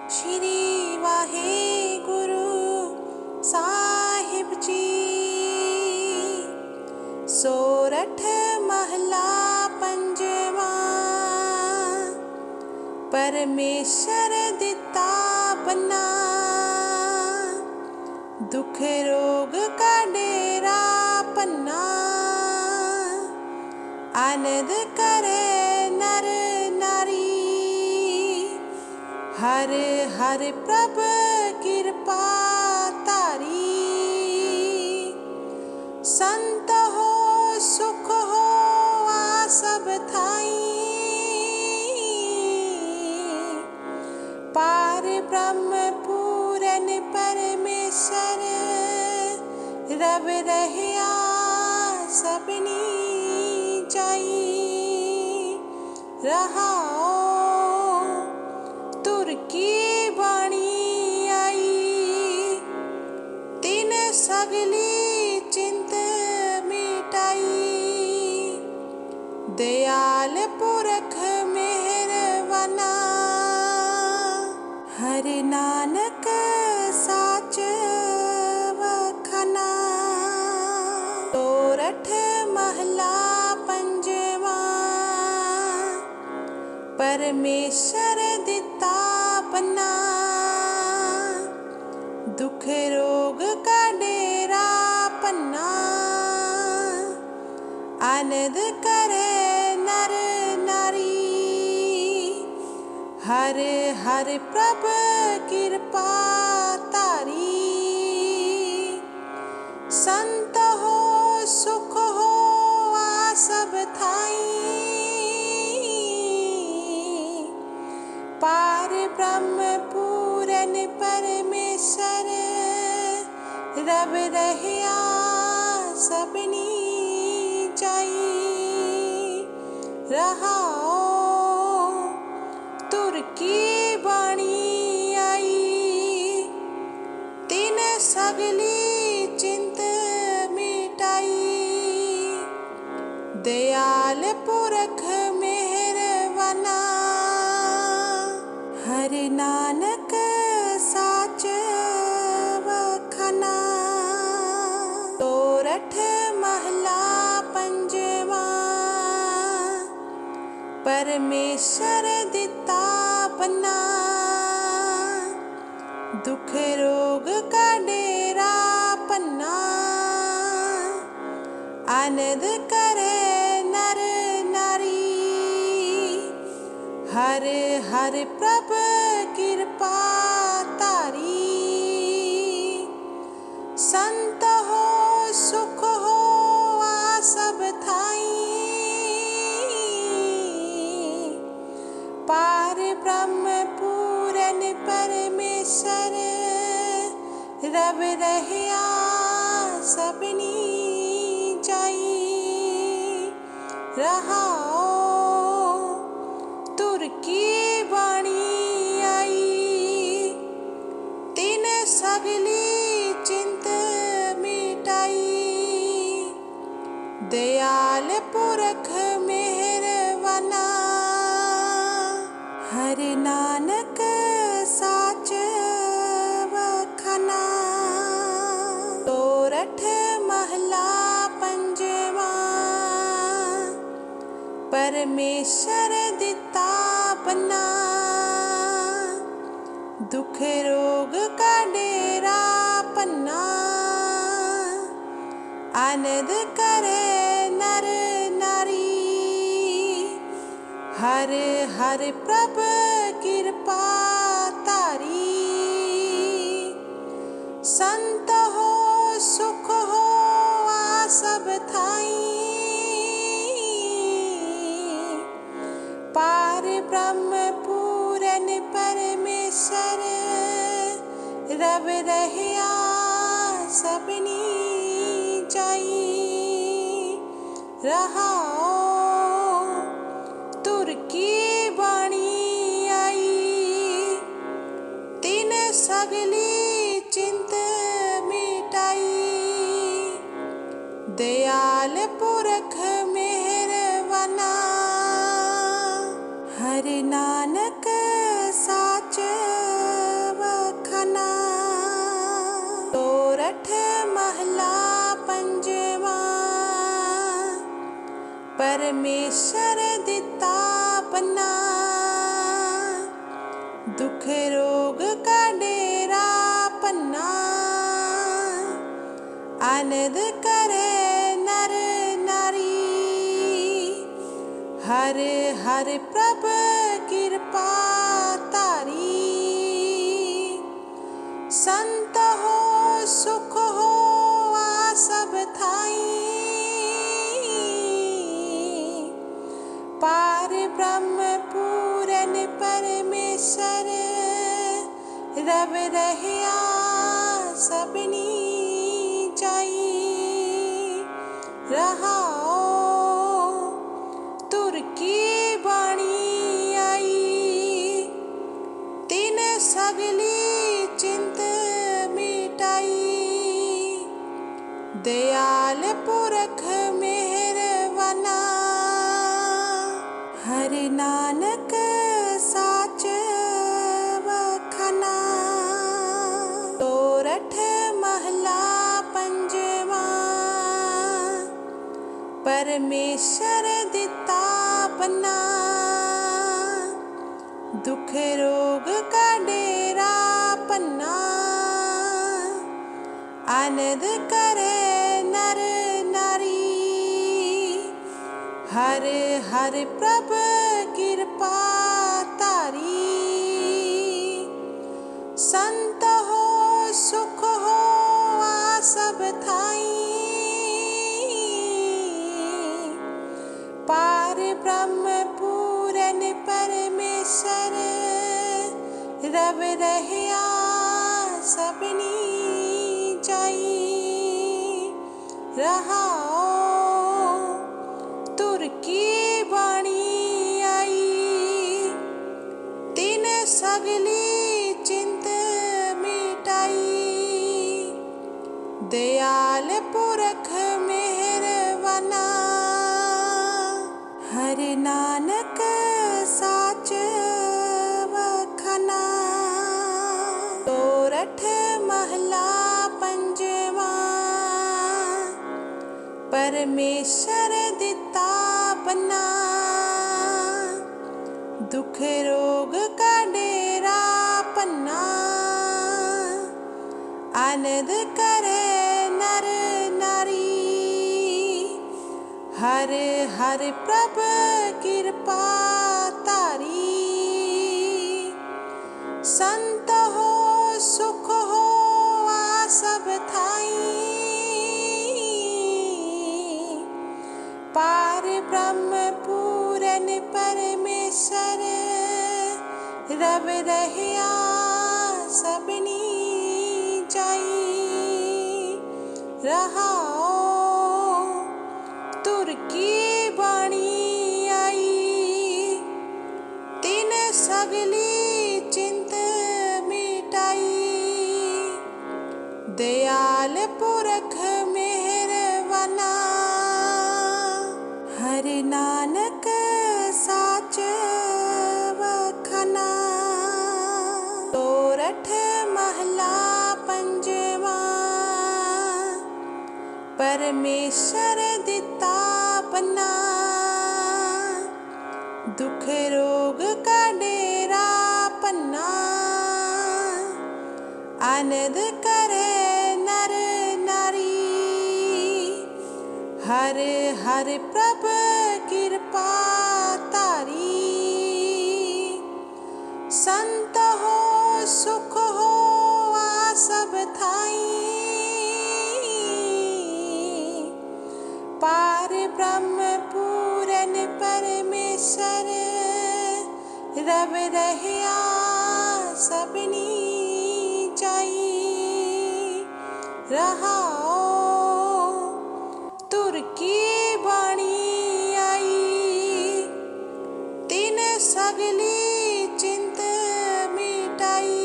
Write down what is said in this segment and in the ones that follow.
श्री वाहेगुरु साहिब जी। सोरठ महला पंजवा। परमेश्वर दिता बना, दुख रोग का डेरा पन्ना। आनंद करे नर नारी, हर हर प्रभ कृपा तारी। संत हो सुख हो आ सब थाई, पार ब्रह्म पूरन परमेश्वर। रब रहया सबनी जाई, रहाओ तुर की बाणी आई। तीन सगली चिंत मिटाई, दयाल पुरख मेहरवाना। हरि नानक साच वखाना। सोरठ महला पंजवा। परमेश्वर दिता बना, दुख रोग का डेरा पन्ना। आनंद करे नर नारी, हर हर प्रभ कृपा तारी। संत हो सुख हो आ सब थाई, पार ब्रह्म पूरन परमेश्वर। रब रहया सबनी जाई, रहाओ तुर की बाणी आई। तीन सगली चिंत मिटाई, दयाल पुरख मेहरवाना। हरि नानक साच वखाना। सोरठ महला पंजवा। परमेश्वर दिता बना, दुख रोग का डेरा पन्ना। आनंद करे नर नारी, हर हर प्रभ कृपा तारी। संत हो सुख हो आ सब थाई, पार ब्रह्म पूरन परमेश्वर। रब रहया सबनी जाई, रहाओ तुर की बाणी आई। तीन सगली चिंत मिटाई, दयाल पुरख मेहरवाना। हरि नानक साच वखाना। सोरठ महला पंजवा। परमेश्वर दिता बना, दुख रोग का डेरा पन्ना। आनंद करे नर नारी, हर हर प्रभ कृपा तारी। संत हो सुख हो आ सब थाई, पार ब्रह्म पूरन परमेश्वर। रब रहया सबनी जाई, रहाओ तुर की बाणी आई। तीन सगली चिंत मिटाई, दयाल पुरख मेहरवाना। हरि नानक साच परमेश्वर दिता पन्ना, दुख रोग का डेरा पन्ना। आनंद करे नर नारी, हर हर प्रभ कृपा तारी। संत हो सुख हो आ सब थाई, पार ब्रह्म पूरन परमेश्वर रव रहया सबनी जाई। रहाओ तुर की बाणी आई, तीन सगली चिंत मिटाई। दयाल पुरख मेहरवाना, हरि नानक साच वखना। सोरठ महला पंजवा, परमेश्वर दिता पन्ना, दुख रोग का डेरा पन्ना। आनंद करे नर नारी, हर हर प्रभ कृपा तारी। संत हो सुख हो आ सब थाई, पार ब्रह्म पूरन परमेश्वर रव रहया सबनी जाई। रहाओ तुर की बाणी आई, तीन सगली चिंत मिटाई। दयाल पुरख मेहरवाना, हरि नानक साच वखना। सोरठ महला पंजवा, परमेश्वर दिता पन्ना, दुख रोग का डेरा पन्ना। आनंद करे नर नारी, हर हर प्रभ कृपा तारी। संत हो सुख हो आ सब थाई, पार ब्रह्म पूरन परमेश्वर रव रहया सबनी जाई। रहाओ तुर की बाणी आई, तीन सगली चिंत मिटाई। दयाल पुरख मेहरवाना, हरि नानक साच वखना। सोरठ महला पंजवा, परमेश्वर दिता पन्ना, दुख रोग का डेरा पन्ना। आनंद करे नर नारी, हर हर प्रभ कृपा तारी। संत हो सुख हो आ सब थाई, पार ब्रह्म पूरन परमेश्वर रव रहया सबनी जाई। रहाओ तुर की बाणी आई, तीन सगली चिंत मिटाई।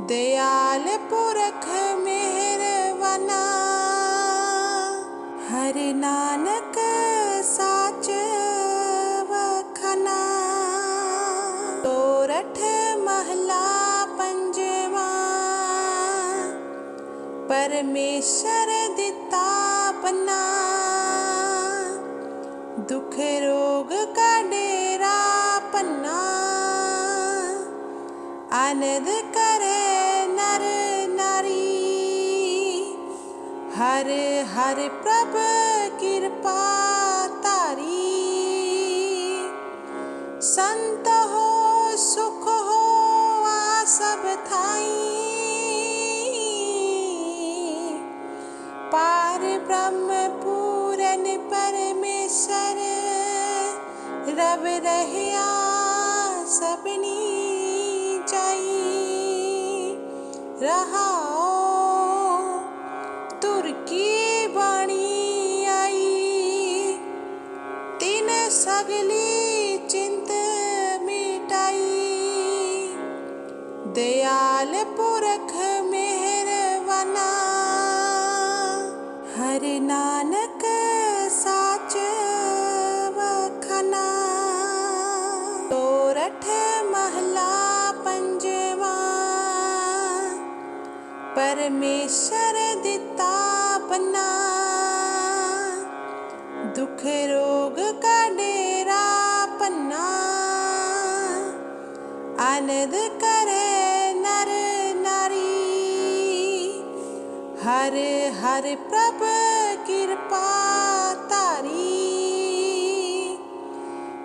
दयाल पुरख मेहरवाना, हरि नानक साच वखना। सोरठ महला पंजवा, परमेश्वर दिता पन्ना, रोग का डेरा पन्ना, आनंद करे नर नारी। हर हर प्रभ कृपा तारी, संत हो सुख हो आ सब थाई। पार ब्रह्म पूरन परमेश्वर, रब रहया सबनी जाई। रहाओ तुर की बाणी आई, तीन सगली चिंत मिटाई। दयाल पुरख मेहरवाना, हरि नानक साच वखना। सोरठ महला पंजवा, परमेश्वर दिता बना। दुख रोग का डेरा पन्ना, आनंद करे नर नारी। हर हर प्रभ कृपा तारी,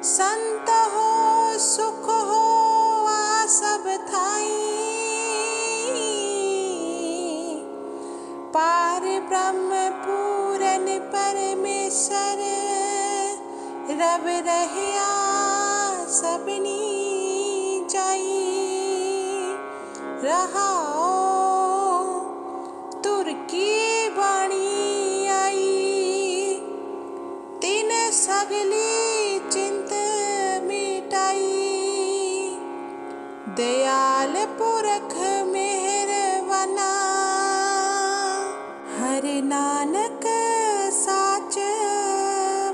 संत हो सुख हो आ सब थाई। पार ब्रह्म पूरन परमेश्वर, रब रहया सबनी जाई। रहाओ तुर की बाणी आई, तीन सगली चिंत मिटाई। दयाल पुरख मेहरवाना, हरि नानक साच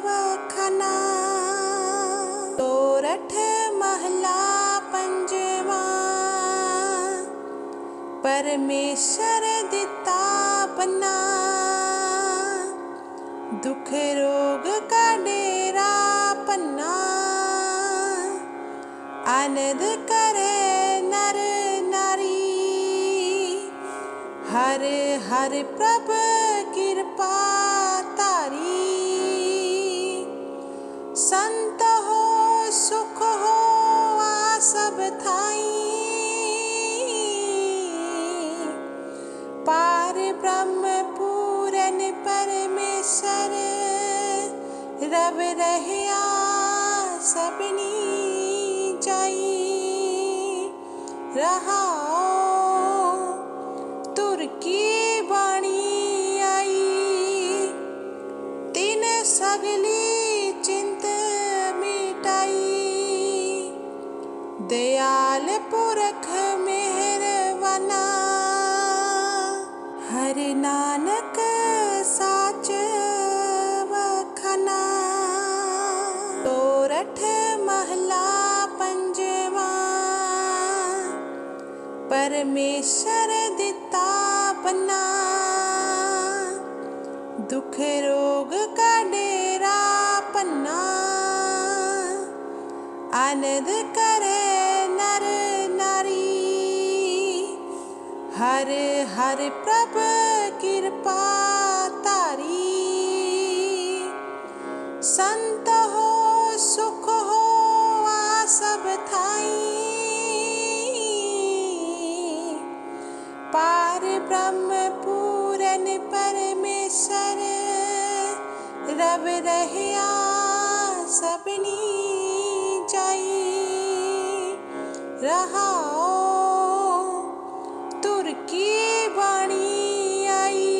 वखना। सोरठ महला पंजवा, परमेश्वर दिता बना। दुख रोग का डेरा पन्ना, आनंद करे नर नारी। हर हर प्रभ कृपा तारी, संत हो सुख हो आ सब थाई। पार ब्रह्म पूरन परमेश्वर, रब रहया सबनी जाई। रहाओ तुर की बाणी आई, तीन सगली चिंत मिटाई। दयाल पुरख मेहरवाना, हरि नानक साच वखना। सोरठ महला पंजवा, परमेश्वर दिता बना। दुख रोग का डेरा पन्ना, आनंद करे नर नारी। हर हर प्रभ कृपा तारी, संत हो सुख हो आ सब थाई। पार ब्रह्म पूरन परमेश्वर, रब रहया सबनी जाई। रहाओ तुर की बाणी आई,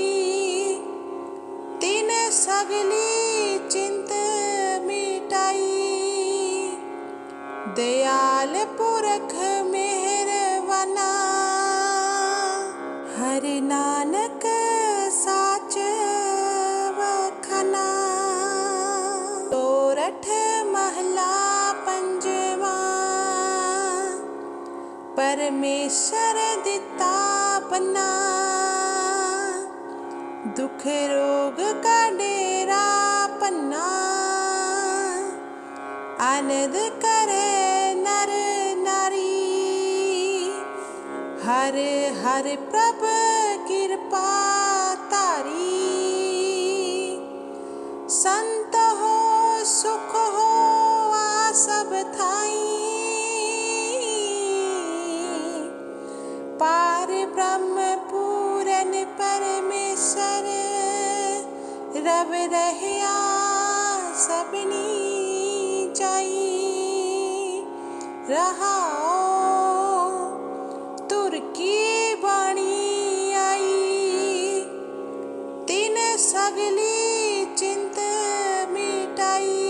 तीन सगली चिंत मिटाई। दयाल पुरख मेहरवाना, हरि नानक साच वखना। सोरठ महला पंजवा, परमेश्वर दिता बना। दुख रोग का डेरा पन्ना, आनंद करे नर नारी। हर हर प्रभ कृपा तारी। संत हो सुख हो आ सब थाई। पार ब्रह्म पूरन परमेश्वर रब रहया सबनी जाई। रहाओ तुर की बाणी आई। तीन सगली चिंत मिटाई।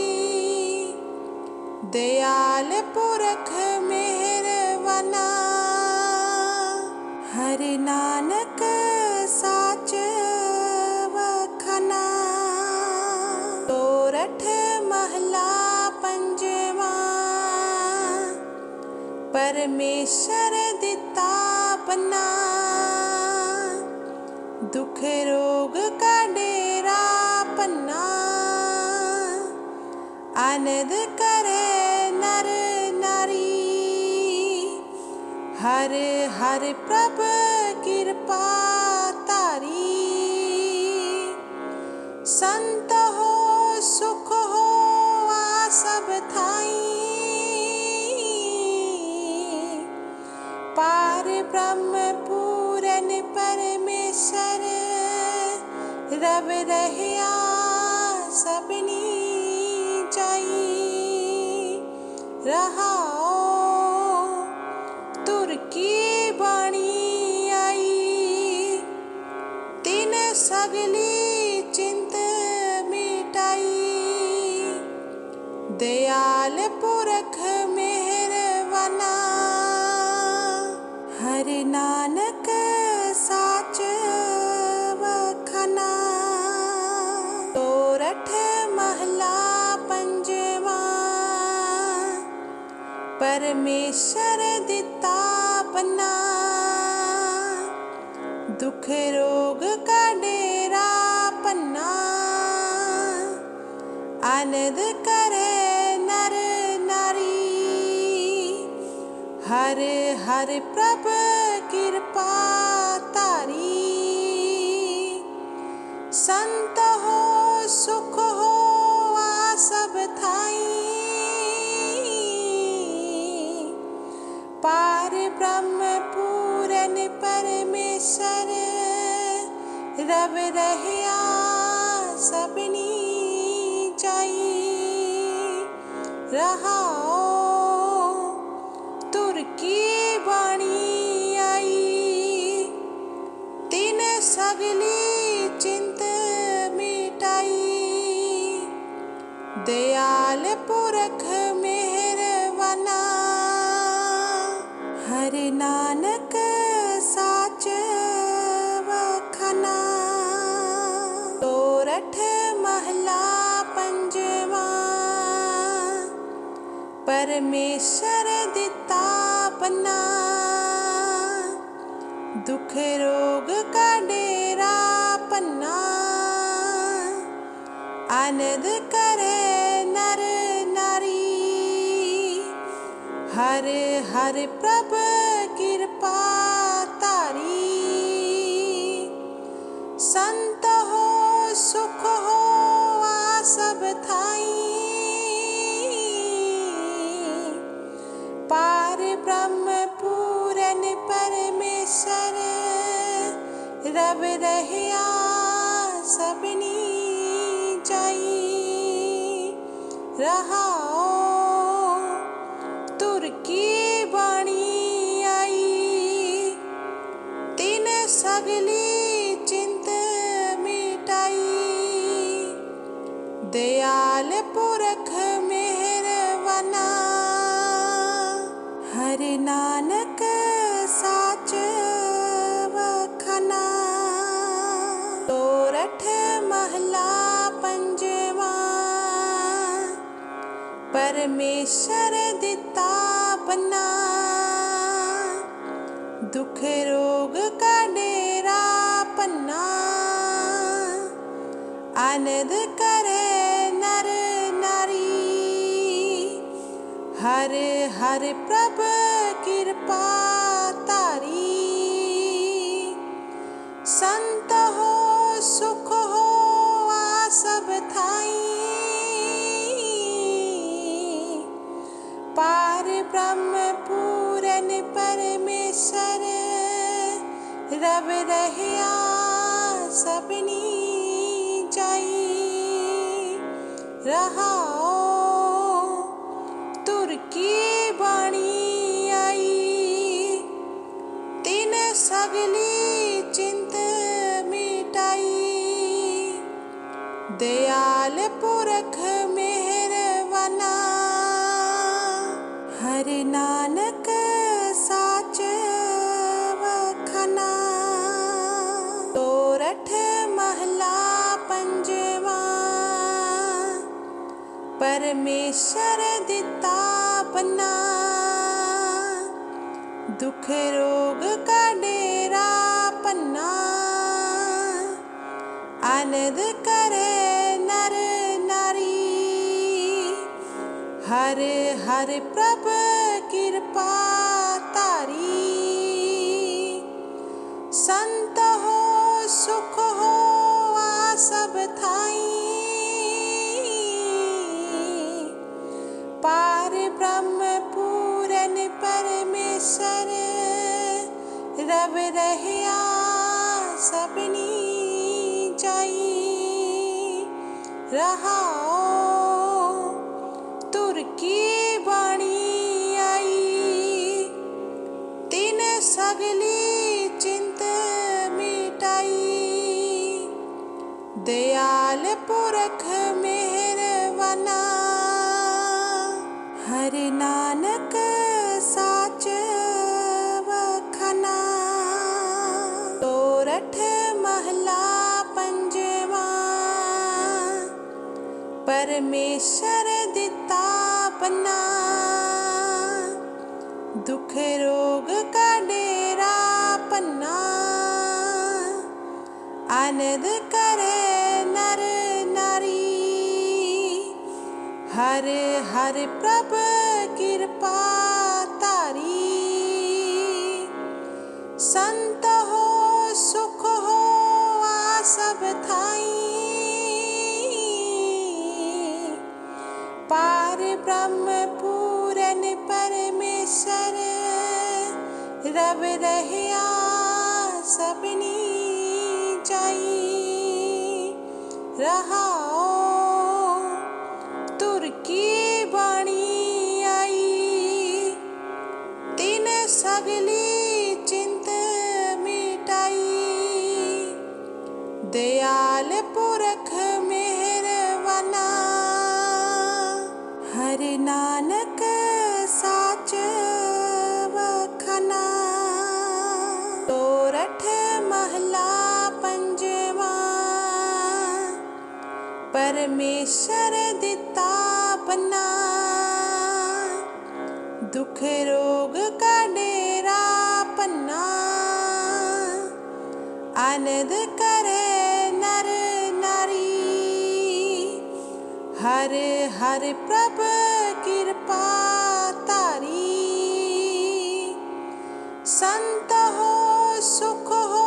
दयाल पुरख मेहरवाना। हरि नानक साच वखाना। सोरठ महला पंजवा। परमेश्वर दिता पन्ना। दुख रोग का डेरा पन्ना। आनंद करे नर नारी। हर हर प्रभ कृपा तारी। संत हो सुख हो आ सब थाई। पार ब्रह्म पूरन परमेश्वर रब रहया सबनी जाई। रहाओ तुर की बाणी आई। तीन सगली चिंत मिटाई। दयाल पुरख मेहरवाना। हरि नानक साच वखाना। सोरठ महला पंजवा। परमेश्वर दिता पन्ना। दुख रोग का डेरा पन्ना। आनंद करे नर नारी। हर हर प्रभ कृपा तारी। संत हो सुख हो आ सब थाई। पार ब्रह्म पूरन परमेश्वर रब रहया सबनी जाई। रहाओ तुर की बाणी आई। तीन सगली चिंत मिटाई। दयाल पुरख मेहरवाना। हरि नानक साच वखाना। सोरठ महला पंजवा। परमेश्वर दिता पन्ना। दुख रोग का डेरा पन्ना। आनंद करे नर नारी। हर हर प्रभ कृपा तारी। संत हो सुख हो आ सब थाई। पार ब्रह्म पूरन परमेश्वर रब रहया सबनी जाई। रहाओ तुर की बाणी आई। तीन सगली चिंत मिटाई। दयाल पुरख मेहरवाना। हरि नानक साच वखाना। सोरठ महला पंजवा। परमेश्वर दिता पन्ना। दुख रोग का डेरा पन्ना। आनंद करे नर नारी। हर हर प्रभ कृपा तारी। संत हो सुख हो आ सब थाई, पार ब्रह्म पूरन परमेश्वर रब रहया सबनी जाई। रहाओ तुर की बाणी आई, तीन सगली चिंत मिटाई। दयाल पुरख मेहरवाना, हरि नानक साच वखना। सोरठ महला पंजवा, परमेश्वर दिता बना। दुख रोग का डेरा पन्ना, आनंद करे नर नारी। हर हर प्रभ कृपा तारी। संत हो सुख हो आ सब थाई, पार ब्रह्म पूरन परमेश्वर रब रहया सबनी जाई। रहाओ तुर की बाणी आई, तीन सगली चिंत मिटाई। दयाल पुरख मेहरवाना, हरि नानक साच वखना। सोरठ महला पंजवा, परमेश्वर दिता बना। दुख रोग का डेरा पन्ना, आनंद करे नर नारी। हर हर प्रभ कृपा तारी। संत हो सुख हो आ सब थाई, पार ब्रह्म पूरन परमेश्वर रब रहया सबनी जाई। रहाओ तुर की बाणी आई, तीन सगली चिंत मिटाई। दयाल पुरख मेहरवाना, हरि नानक साच वखना। सोरठ महला पंजवा, परमेश्वर दिता बना। दुख रोग का डेरा पन्ना, आनंद करे नर नारी। हर हर प्रभ कृपा तारी। संत हो सुख हो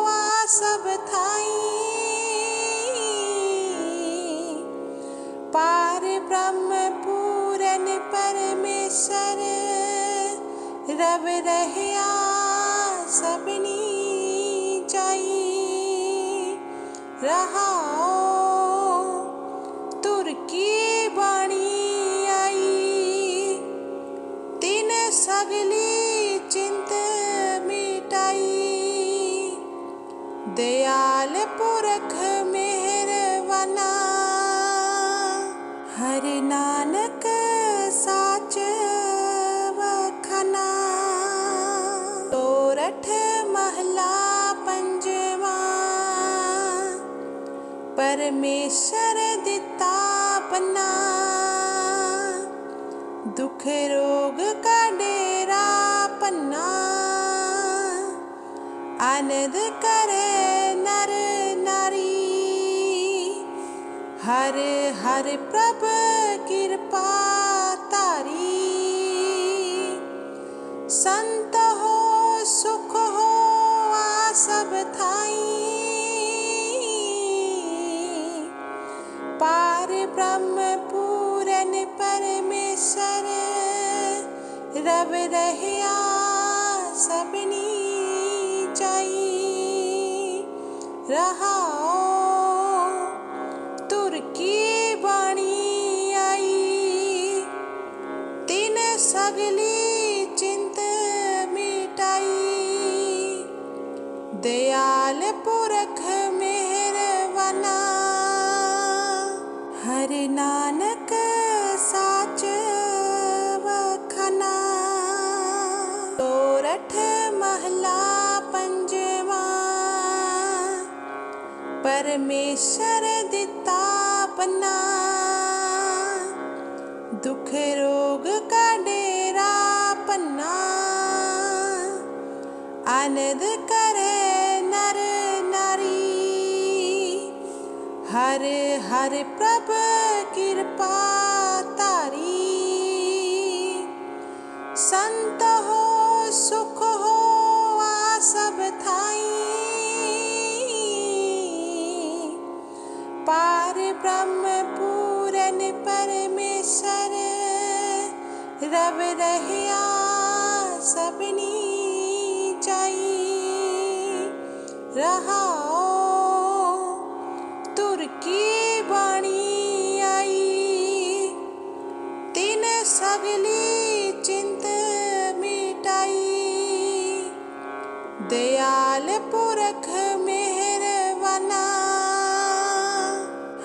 आ सब थाई, पार ब्रह्म पूरन परमेश्वर रब रहया सबनी जाई। रहाओ तुर की बाणी आई, तीन सगली चिंत मिटाई। दयाल पुरख मेहरवाना, हरि नानक साच वखना। सोरठ महला पंजवा, परमेश्वर दिता बना। दुख रोग का डेरा पन्ना, आनंद करे नर नारी। हर हर प्रभ कृपा तारी। संत हो सुख हो आ सब थाई। पार ब्रह्म पूरन परमेश्वर रव रहया सबनी चाई। रहाओ तुर की बाणी आई, तिन सगली चिंत मिटाई। दयाल पुरख मेहरवाना, हरि नानक साच वखना। सोरठ महला पंजवा, परमेश्वर दिता पन्ना। दुख रोग का डेरा पन्ना, आनंद करे नर नारी। हर हर प्रभ कृपा तारी। संत हो सुख हो आ सब थाई। पार ब्रह्म पूरन परमेश्वर रव रहया सबनी चाई। रहाओ तुर की बाणी आई, तिन सगली चिंत मिटाई। दयाल पुरख मेहरवाना,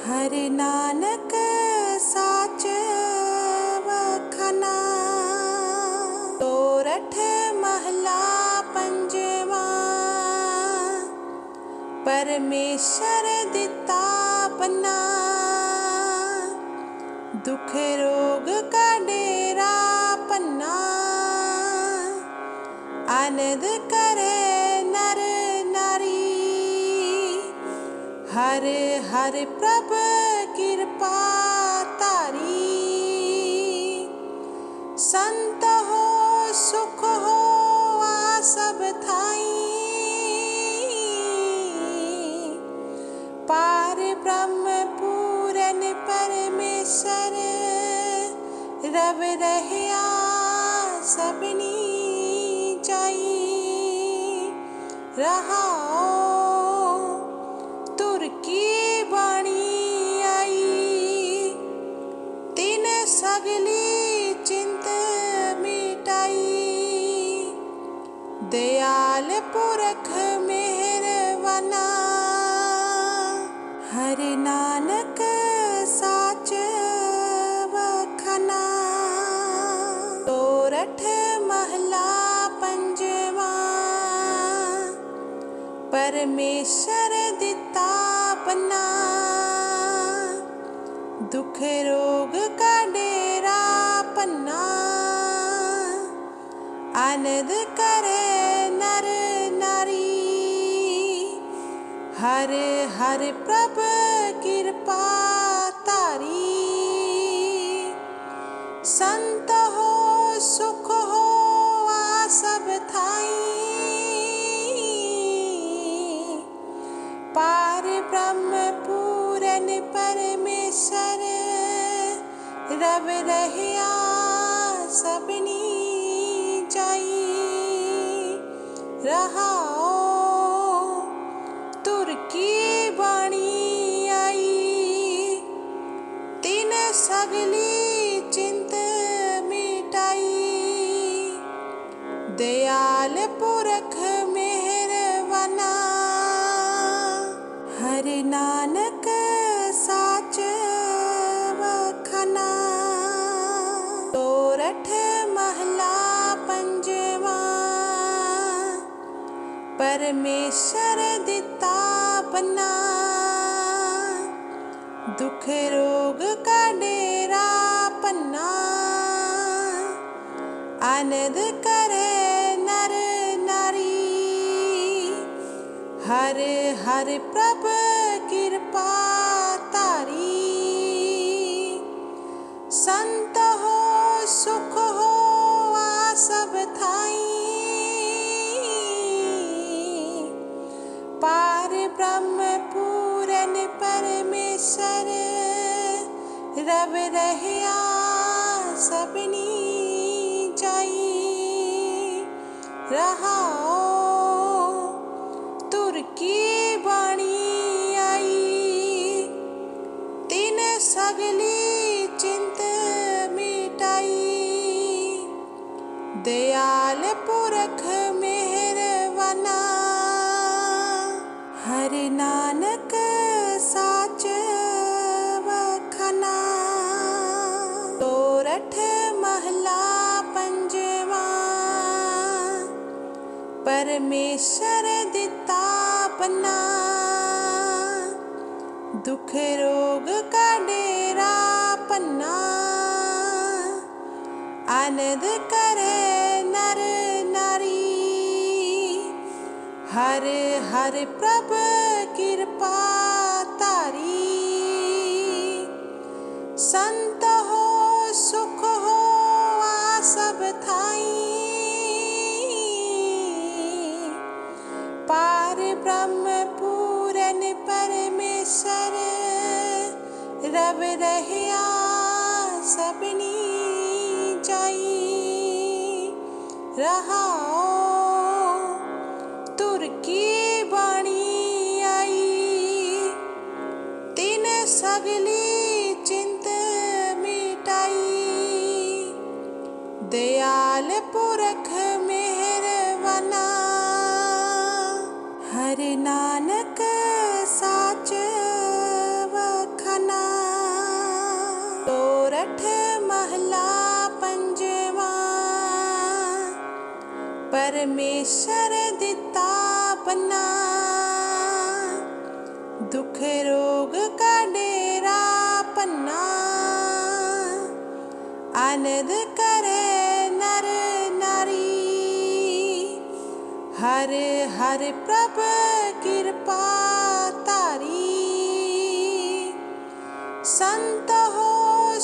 हरि नानक साच वखना। सोरठ महला पंजवा, परमेश्वर दिता पन्ना। दुख रोग का डेरा पन्ना, आनंद करे नर नारी। हर हर प्रभ कृपा तारी। संत हो सुख हो आ सब थाई। पार ब्रह्म पूरन परमेश्वर रव रहया सबनी चाई। रहाओ तुर की बाणी आई, तिन सगली चिंत मिटाई। दयाल पुरख मेहरवाना, हरि नानक साच वखना। सोरठ महला पंजवा, परमेश्वर दिता पन्ना। दुख रोग का डेरा पन्ना, आनंद करे नर नारी। हर हर प्रभ कृपा तारी। संत हो सुख हो आ सब थाई। पार ब्रह्म पूरन परमेश्वर रव रहया सबनी चाई। रहाओ तुर की बाणी आई, तिन सगली चिंत मिटाई। दयाल पुरख मेहरवाना, हरि नानक साच वखना। सोरठ महला पंजवा, परमेश्वर दिता पन्ना। दुख रोग का डेरा पन्ना, आनंद करे नर नारी। हर हर प्रभ कृपा तारी। संत हो सुख हो आ सब थाई। परमेश्वर रब रहया सबनी जाई रहाओ तुर की बाणी आई तीन सगली चिंत मिटाई दयाल पुरख मेहरवाना हरि नानक साच वखना सोरठ महला पंजवा परमेश्वर दिता पन्ना दुख रोग का डेरा पन्ना आनंद करे नर नारी हर हर प्रभ कृपा तारी संत हो सुख हो आ सब थाई पार ब्रह्म पूरन परमेश्वर रब रहया सबनी जाई रहाओ तुर की बाणी आई तीन सगली चिंत मिटाई दयाल पुरख मेहरवाना हरि नानक साच वखना सोरठ महला पंजवा परमेश्वर दिता पन्ना दुख रोग का डेरा पन्ना आनंद करे नर नारी हर हर प्रभ कृपा तारी संत हो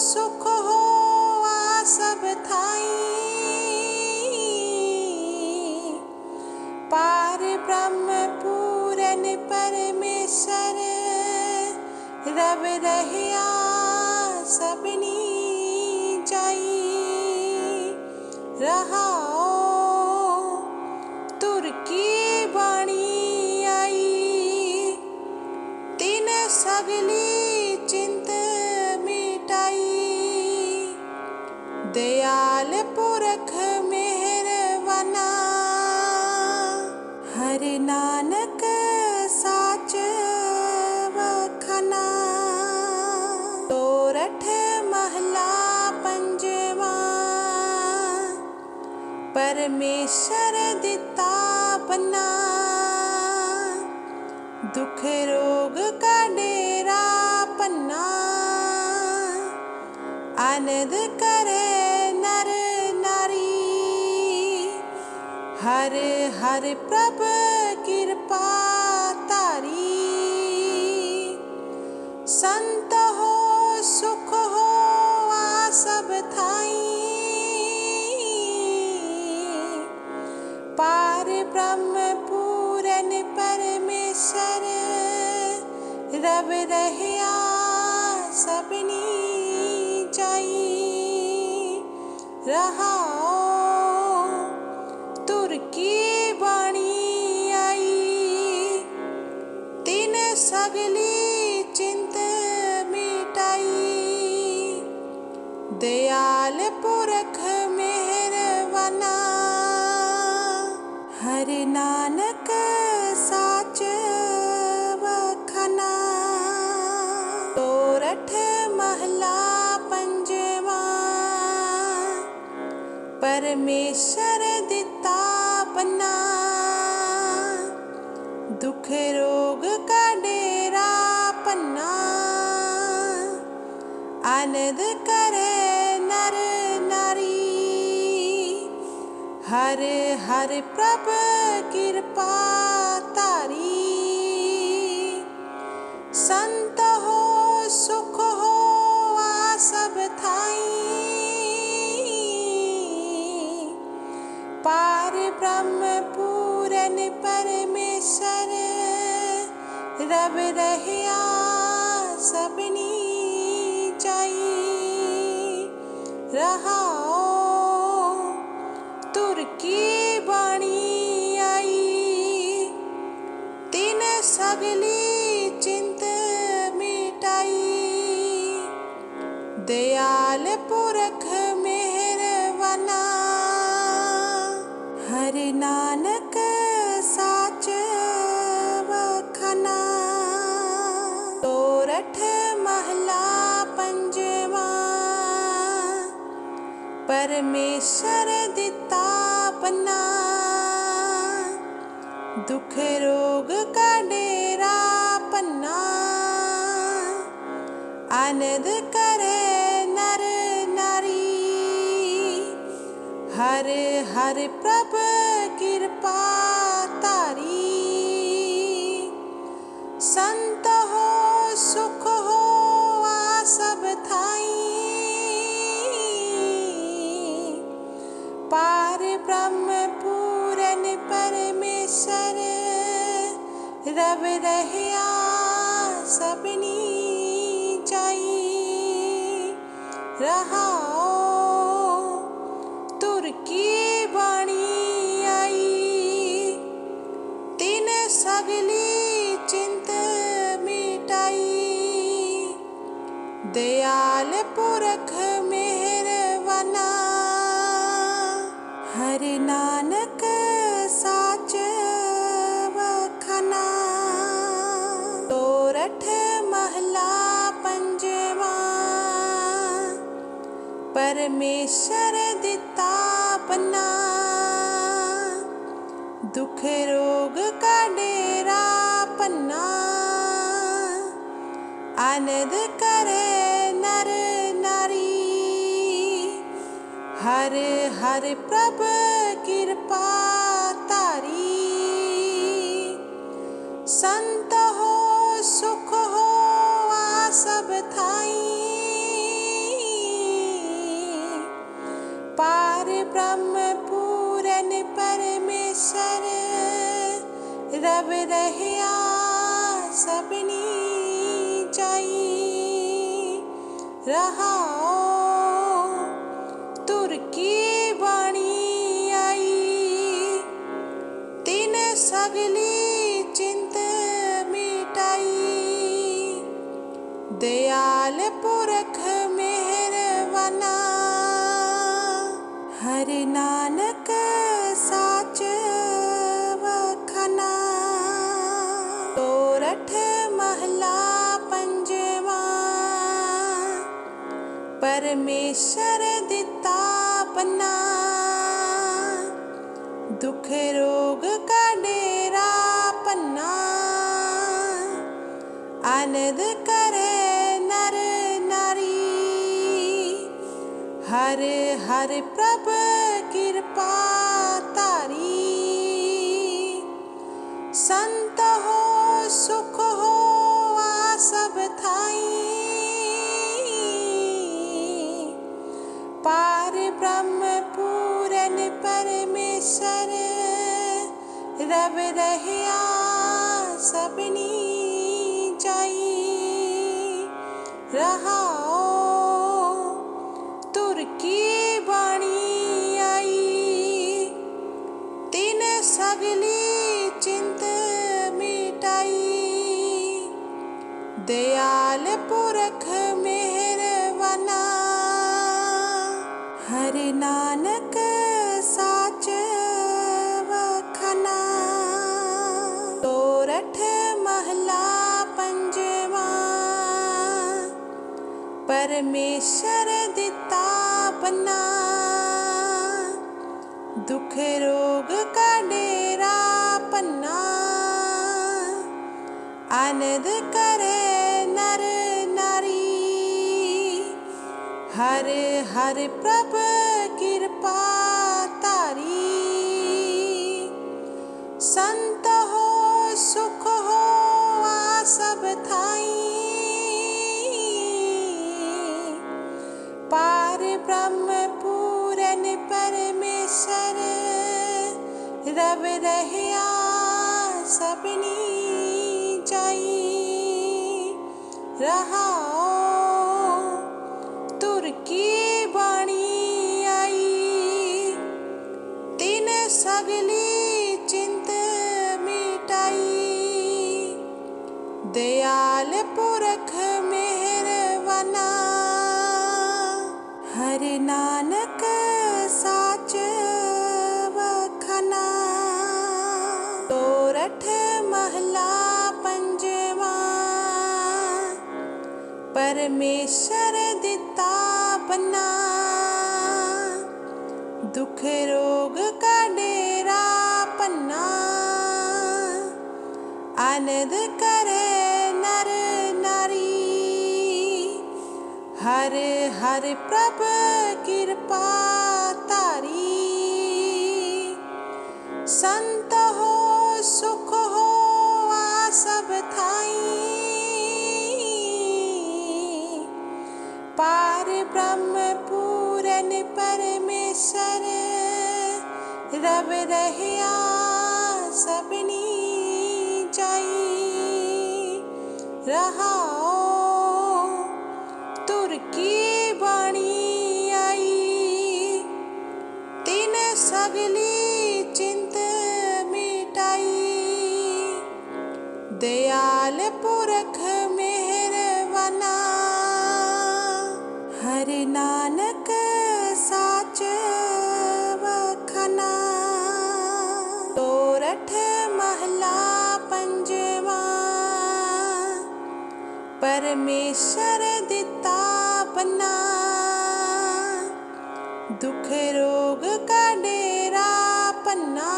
सुख हो आ सब थाई पार ब्रह्म पूरन परमेश्वर रब रहया सबनी जाई रहाओ तुर की बाणी आई तीन सगली चिंत मिटाई दयाल पुरख मेहरवाना हरि नानक साच वखना सोरठ महला पंजवा परमेश्वर दिता पन्ना दुख रोग का डेरा पन्ना आनंद करे नर नारी हर हर प्रभ कृपा तारी संत हो सुख हो आ सब थाई पार ब्रह्म पूरन परमेश्वर रब रहया सबनी जाई रहाओ तुर की बाणी आई तीन सगली चिंत मिटाई दयाल पुरख मेहरवाना हरि नानक साच वखना सोरठ महला पंजवा परमेश्वर दिता पन्ना दुख रोग का डेरा पन्ना आनंद करे नर नारी हर हर प्रभ कृपा तारी संत हो सुख हो आ सब थाई पार ब्रह्म पूरन परमेश्वर रब रहया सबनी जाई रहाओ तुर की बाणी आई तिन सगली चिंत मिटाई दयाल पुरख मेहरवाना हरि नानक साच वखना। सोरठ महला पंजवा परमेश्वर दिता पन्ना दुख रोग का डेरा पन्ना आनंद करे नर नारी हर हर प्रभ कृपा तारी संत हो सुख हो आ सब थाई पार ब्रह्म पूरन परमेश्वर रव रहया सबनी जाई रहाओ तुर की बाणी आई तिन सगली चिंत मिटाई दयाल पुरख मेहरवाना हरि नानक साच वखना। सोरठ महला पंजवा परमेश्वर दिता पन्ना दुख रोग का डेरा पन्ना आनंद करे नर नारी हर हर प्रभ कृपा तारी संत हो सुख हो आ सब थाई पार ब्रह्म पूरन परमेश्वर रव रहया सबनी जाई रहाओ तुर की बाणी आई तिन सगली चिंत मिटाई दयाल पुरख मेहरवाना हरि नानक साच वखना। सोरठ महला पंजवा परमेश्वर दिता पन्ना दुख रोग का डेरा पन्ना आनंद करे नर नारी हर हर प्रभ कृपा तारी संत हो सुख हो आ सब थाई पार ब्रह्म पूरन परमेश्वर रव रहया सबनी जाई रहाओ तुर की बाणी आई तिन सगली चिंत मिटाई दयाल पुरख मेहरवाना हरि नानक साच वखना। सोरठ महला पंजवा परमेश्वर दिता पन्ना दुख रोग का डेरा पन्ना आनंद करे नर नारी हर हर प्रभ कृपा तारी संत हो सुख हो आ सब थाई पार ब्रह्म पूरन परमेश्वर रव रहया सबनी जाई रहाओ तुर की बाणी आई, तिन सगली चिंत मिटाई। दयाल पुरख मेहरबाना, हरि नानक साच वखाना। सोरठ महला पंजवा, परमेश्वर दिता बना। दुख रोग का डेरा पन्ना, आनंद करे नर नारी। हर हर प्रभ कृपा तारी, संत हो सुख हो आ सब थाई। पार ब्रह्म पूरन परमेश्वर, रब रहया सबनी जाई। रहाओ तुर की बाणी आई, तिन सगली चिंत मिटाई। दयाल पुरख मेहरबाना, हरि नानक साच वखाना। सोरठ महला पंजवा, परमेश्वर दिता बना। दुख रोग का डेरा पन्ना,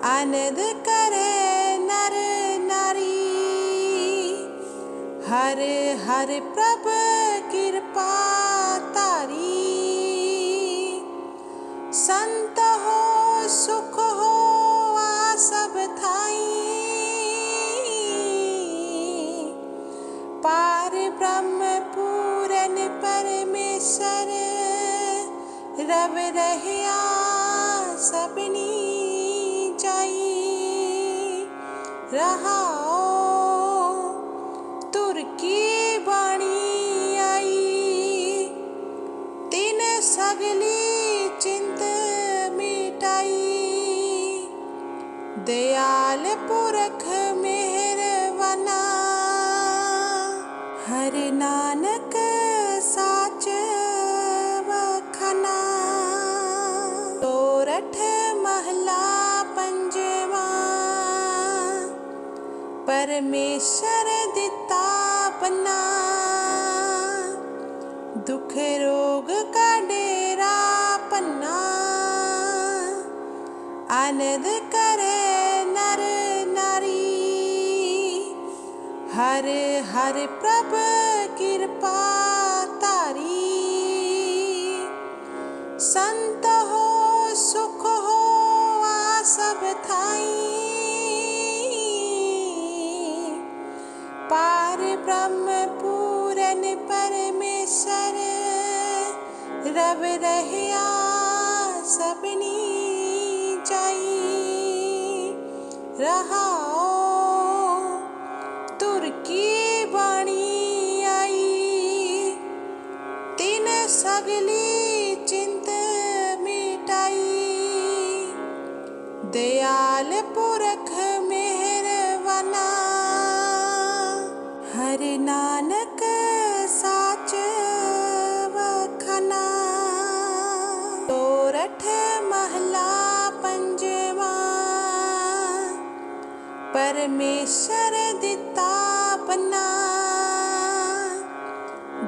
आनंद करे नर नारी। हर हर प्रभ कृपा तारी, संत हो सुख हो आ सब थाई। पार ब्रह्म पूरन परमेश्वर, रब रहया सबनी जाई। रहाओ तुर की बाणी आई, तिन सगली चिंत मिटाई। दयाल पुरख मेहरबाना, हरि नानक साच वखाना। सोरठ महला पंजवा, परमेश्वर दिता बना। दुख रोग का डेरा पन्ना, आनंद करे नर नारी। हर हर प्रभ कृपा तारी, संत हो सुख हो आ सब थाई। पार ब्रह्म पूरन परमेश्वर, रब रहया सबनी जाई। रहाओ तुर की बाणी आई, तिन सगली चिंत मिटाई। दयाल पुरख मेहरबाना, हरि नानक साच वखाना। सोरठ महला पंजवा, परमेश्वर दिता बना।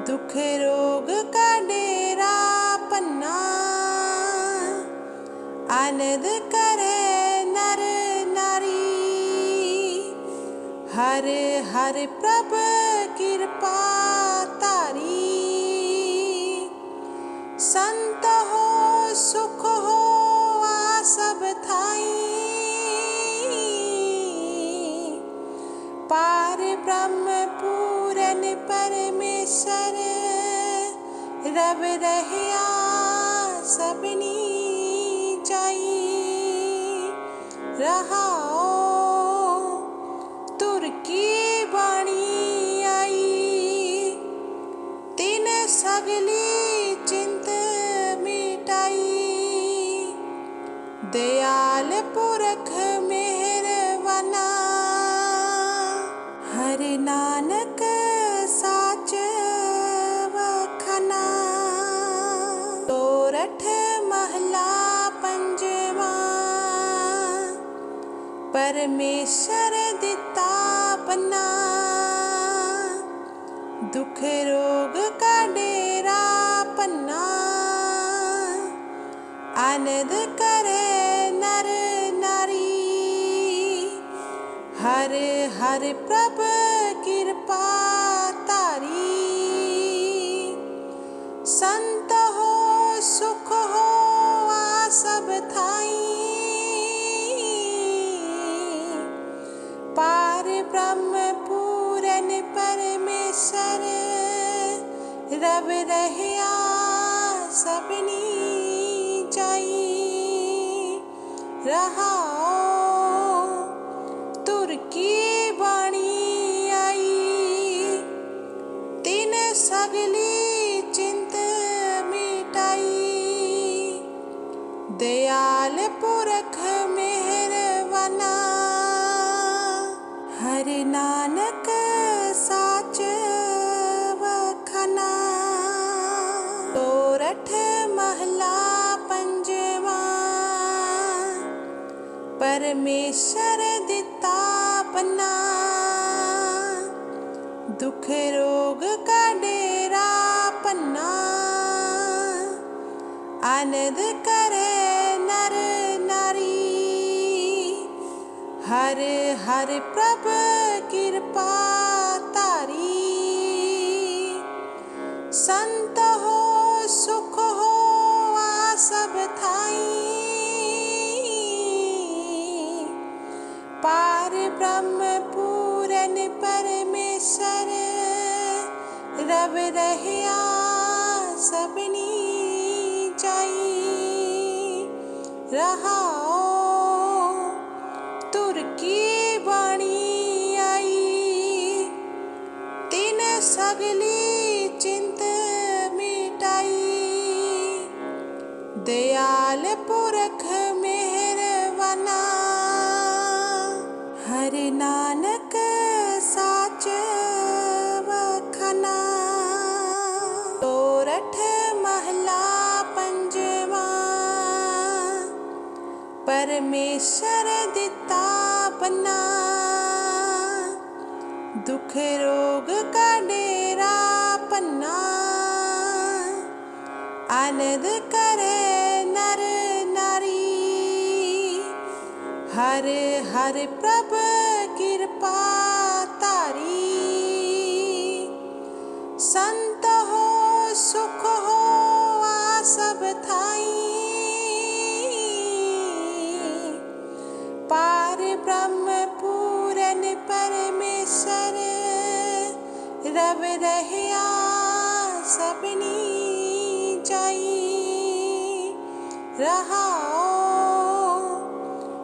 दुख रोग का डेरा पन्ना, आनंद करे नर नारी। हर हर प्रभ कृपा तारी, संत हो सुख हो आ सब थाई। पार ब्रह्म पूरन परमेश्वर, रब रहया सबनी जाई। रहाओ तुर की बाणी दयाल पुरख मेहरवाना। हरि नानक साच वखना। सोरठ महला पंजवा। परमेश्वर दिता पन्ना। दुख रोग का डेरा पन्ना। आनंद करे नर नारी। हर हर प्रभ कृपा तारी। संत हो सुख हो आ सब थाई। पार ब्रह्म पूरन परमेश्वर। रब रहया सबनी जाई। रहाओ तुर की बाणी आई। तीन सगली चिंत मिटाई। दयाल पुरख मेहरवाना। हरि नानक साच वखना। सोरठ महला पंजवा। परमेश्वर दिता पन्ना। दुख रोग का डेरा पन्ना। आनंद करे नर नारी। हर हर प्रभ कृपा तारी। संत हो सुख हो आ सब थाई। पार ब्रह्म पूरन परमेश्वर। रब रहया सबनी जाई। रहाओ तुर की बाणी आई। तीन सगली चिंत मिटाई। दयाल पुरख मेहरवाना। हरि नानक साच वखना। सोरठ महला पंजवा। परमेश्वर दिता पन्ना। दुख रोग का डेरा पन्ना। आनंद करे नर नारी। हर हर प्रभ कृपा तारी। संत हो सुख हो आ सब थाई। पार ब्रह्म पूरन परमेश्वर। रब रहया सबनी जाई। रहाओ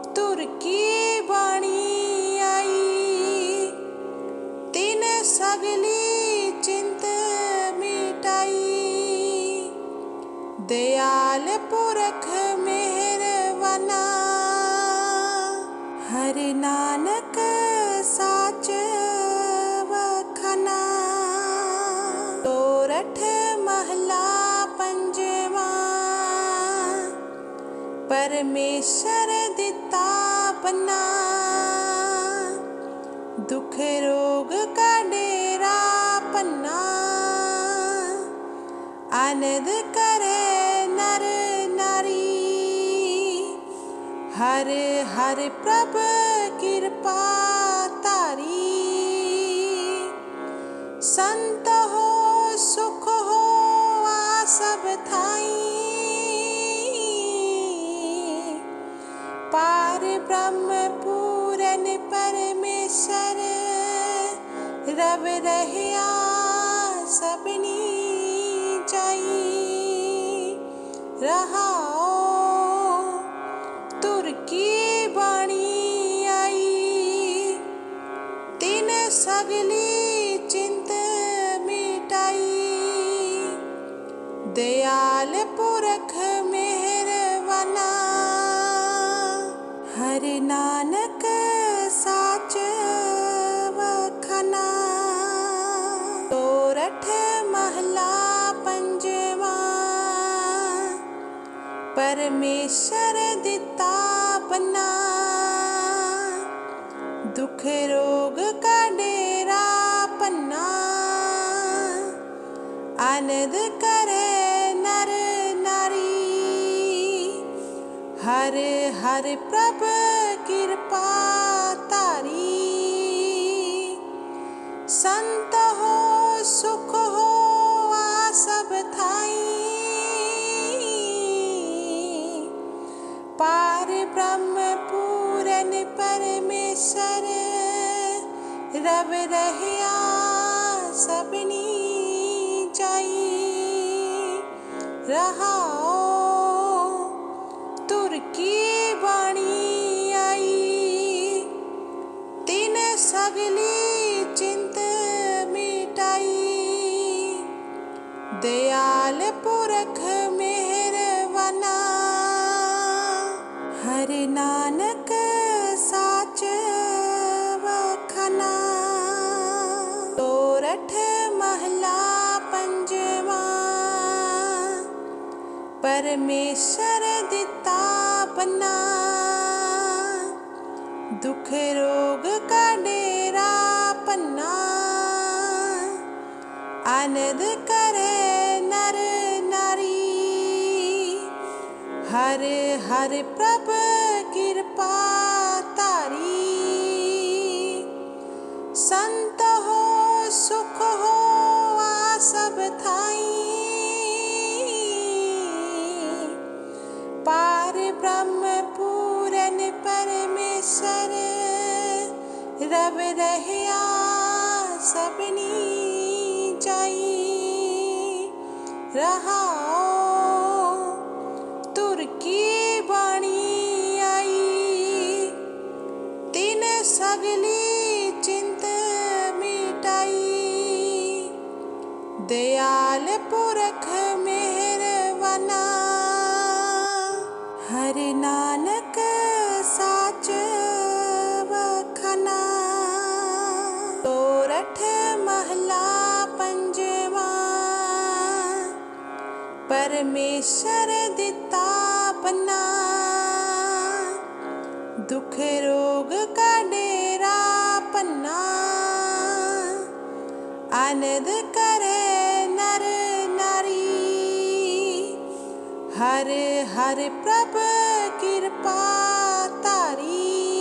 तुर की बाणी आई। तीन सगली चिंत मिटाई। दयाल पुरख मेहरवाना। हरि नानक साच वखना। सोरठ महला पंजवा। परमेश्वर दिता पन्ना। दुख रोग का डेरा पन्ना। आनंद करे नर नारी। हर हर प्रभ कृपा तारी। संत हो सुख हो आ सब थाई। पार ब्रह्म पूरन परमेश्वर। रब रहया सबनी जाई। रहाओ तुर की बाणी आई। तीन सगली चिंत मिटाई। दयाल पुरख मेहरवाना। हरि नानक साच वखना। सोरठ महला पंजवा। परमेश्वर दिता बना। दुख रोग का डेरा पन्ना। आनंद करे नर नारी। हर हर प्रभ कृपा तारी। संत हो सुख हो आ सब थाई। पार ब्रह्म पूरन परमेश्वर। रव रहया सबनी जाई। रहाओ तुर की वाणी आई। तीन सगली चिंत मिटाई। दयाल पुरख मेहरवाना। हरि नानक साच वखना। सोरठ महला पंजवा। परमेश्वर दिता बना। दुख रोग का डेरा पन्ना। आनंद करे नर नारी। हर हर प्रभ कृपा तारी। संत हो सुख हो आ सब थाई। पार ब्रह्म पूरन परमेश्वर। रव रहया सबनी जाई। रहाओ तुर की वाणी आई। तीन सगली चिंत मिटाई। दयाल पुरख मेहरवाना। हरि नानक साच वखना। सोरठ महला पंजवा। परमेश्वर दिता बना। दुख रोग का डेरा पन्ना। आनंद करे नर नारी। हर हर प्रभ कृपा तारी।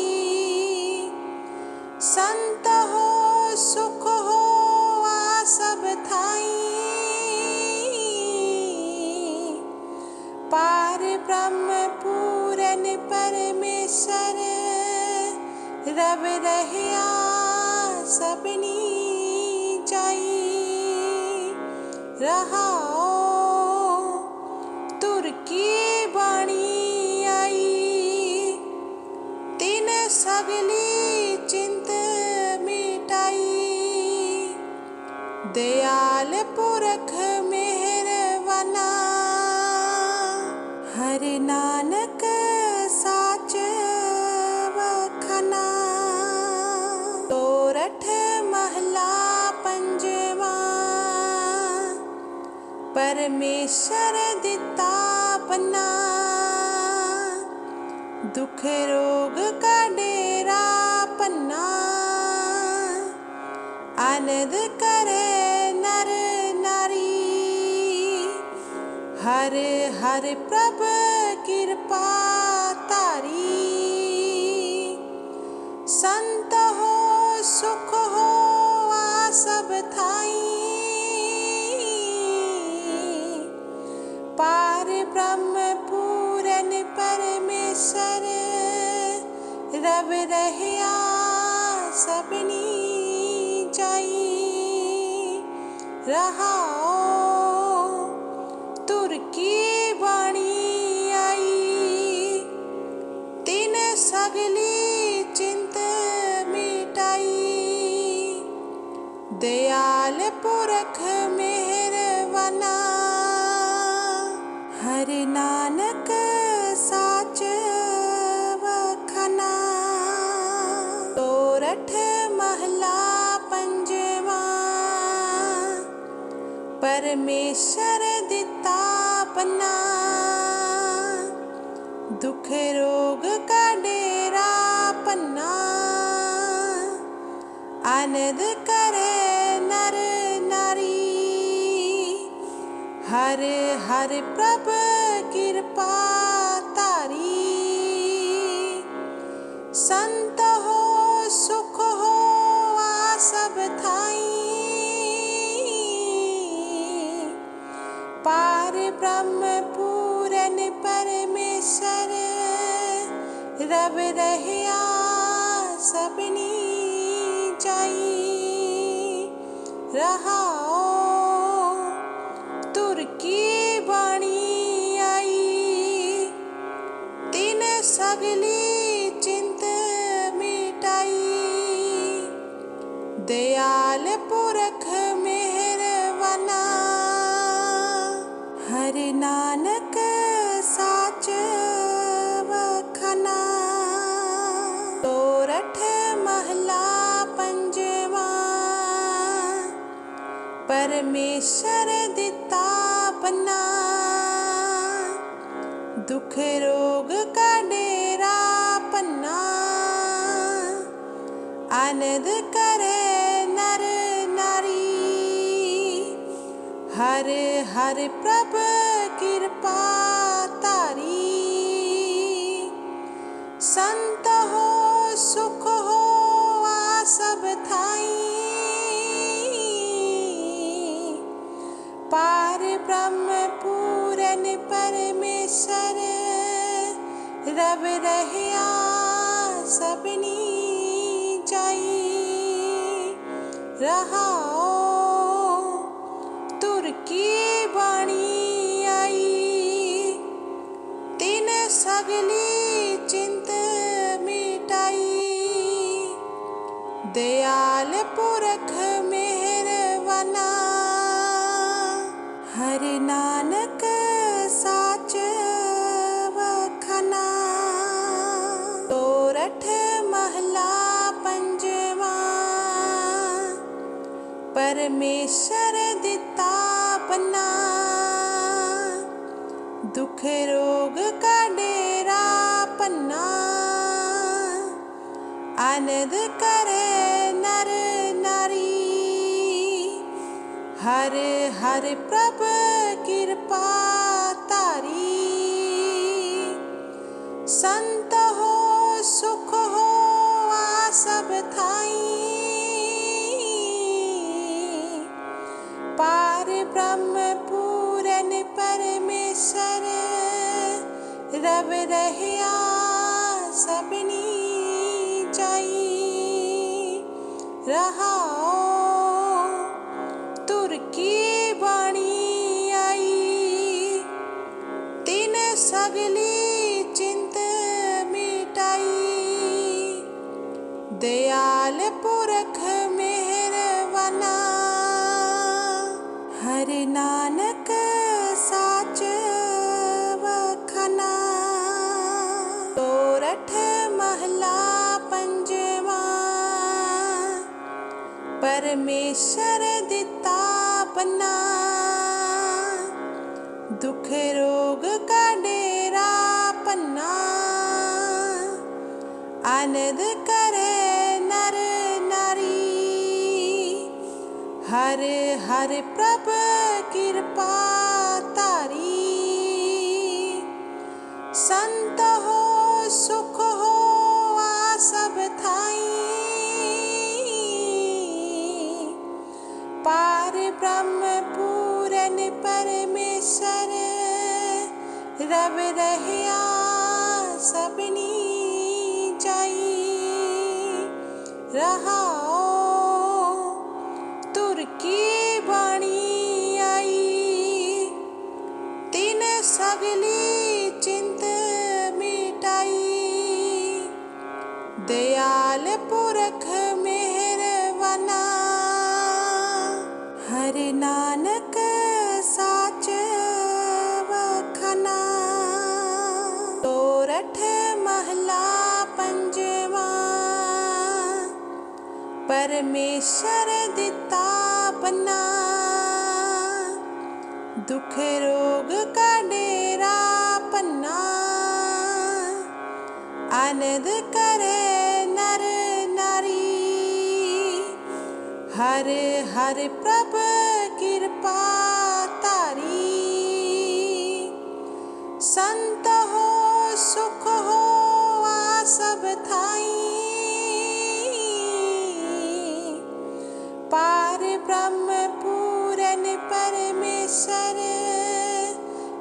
संत हो सुख हो आ सब थाई। पार ब्रह्म पूरन परमेश्वर। रव रहया सबनी जाई। रहाओ तुर की वाणी आई। तीन सगली चिंत मिटाई। दयाल पुरख मेहरवाना। हरि नानक साच वखना। सोरठ महला पंजवा। परमेश्वर दिता बना। दुख रोग का डेरा पन्ना। आनंद करे नर नारी। हर हर प्रभ कृपा तारी। संत हो सुख हो आ सब थाई। पार ब्रह्म पूरन परमेश्वर। रव रहया सबनी जाई। रहाओ तुर की वाणी आई। तीन सगली चिंत मिटाई। दयाल पुरख मेहरवाना। हरि नानक सोरठ महला पंजवा। परमेश्वर दिता बना। दुख रोग का डेरा पन्ना। आनंद करे नर नारी। हर हर प्रभ कृपा तारी। संत हो सुख हो आ सब थाई। पार ब्रह्म पूरन परमेश्वर। रव रहया सबनी जाई। रहाओ तुर की वाणी आई। तीन सगली चिंत मिटाई। दयाल पुरख मेहरवाना। हरि नानक साच वखना। परमेश्वर दिता पन्ना, दुख रोग का डेरा पन्ना। आनंद करे नर नारी, हर हर प्रभ कृपा तारी। संत हो सुख हो आ सब थाई, पार ब्रह्म पूरन परमेश्वर रब रहया सबनी जाई। रहाओ तुर की बाणी आई, तीन सगली चिंत मिटाई। दयाल पुरख मेहरवाना, हरि नानक साच वखना। सोरठ महला पंजवा, परमेश्वर दिता पन्ना, दुख रोग का डेरा पन्ना। आनंद करे नर नारी, हर हर प्रभ कृपा तारी। संत हो सुख हो आ सब थाई, पार ब्रह्म पूरन परमेश्वर रब रहया सबनी जाई। रहाओ तुर की बाणी आई, तीन सगली चिंत मिटाई। दयाल पुरख मेहरवाना, हरि नानक साच वखना। सोरठ महला पंजवा, परमेश्वर दिता पन्ना, दुख रोग का डेरा पन्ना। आनंद करे नर नारी, हर हर प्रभ कृपा तारी। संत हो सुख हो आ सब थाई, पार ब्रह्म पूरन परमेश्वर रब रहया सबनी जाई। रहाओ तुर की बाणी आई, तीन सगली चिंत मिटाई। दयाल पुरख मेहरवाना, हरि नानक साच वखना। सोरठ महला पंजवा, परमेश्वर दिता पन्ना, दुख रोग का डेरा पन्ना। आनंद करे नर नारी, हर हर प्रभ कृपा तारी। संत हो सुख हो आ सब थाई, पार ब्रह्म पूरन परमेश्वर रब रहया सबनी जाई। रहाओ तुर की बाणी आई, तीन सगली चिंत मिटाई। दयाल पुरख मेहरवाना, हरि नानक साच वखना। सोरठ महला पंजवा, परमेश्वर दिता पन्ना, दुख रोग का डेरा पन्ना, आनंद करे नर नारी। हर हर प्रभ कृपा तारी, संत हो सुख हो आ सब थाई। पार ब्रह्म पूरन परमेश्वर,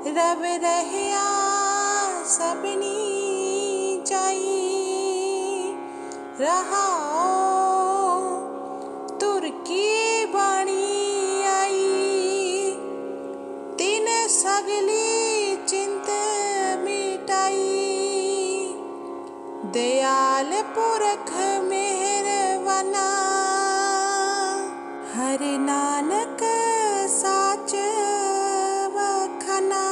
रव रहया सबनी जाई। रहाओ तुर की बाणी आई, तीन सगली चिंत मिटाई। दयाल पुरख मेहरवाना, हरि नानक साच वखना।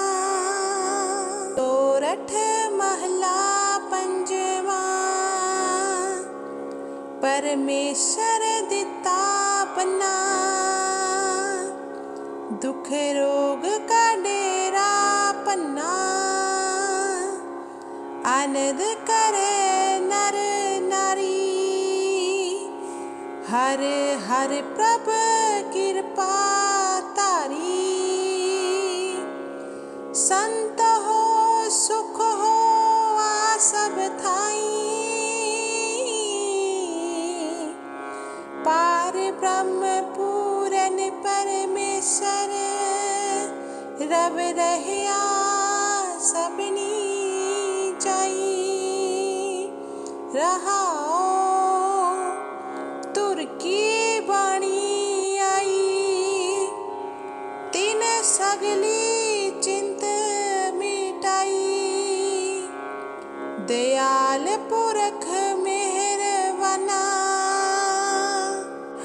सोरठ महला पंजवा, परमेश्वर दिता पन्ना। दुख रोग का डेरा पन्ना, आनंद करे नर नारी। हर हर प्रभ कृपा तारी, संत हो सुख हो आ सब थाई। पार ब्रह्म पूरन परमेश्वर, रव रहया सबनी जाई। रहाओ तुर की बाणी आई, तीन सगली चिंत मिटाई। दयाल पुरख मेहरवाना,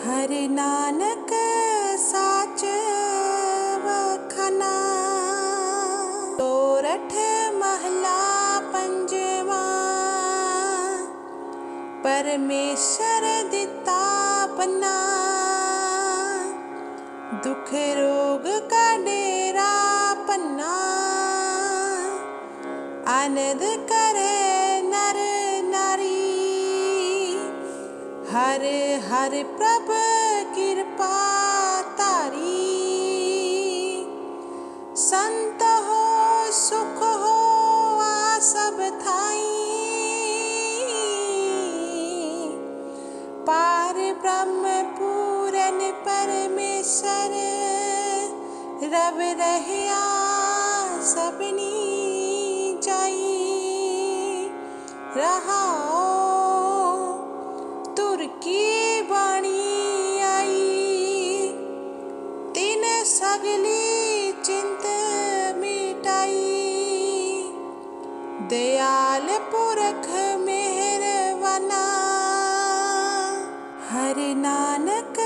हरि नानक साच वखना। सोरठ महला पंजवा, परमेश्वर दिता पन्ना। दुख रोग का डेरा पन्ना, आनंद करे नर नारी। हर हर प्रभ कृपा तारी, संत हो सुख हो आ सब थाई। पार ब्रह्म पूरन परमेश्वर, रव रहया सबनी जाई। रहाओ तुर की बाणी आई, तीन सगली चिंत मिटाई। दयाल पुरख मेहरवाना, हरि नानक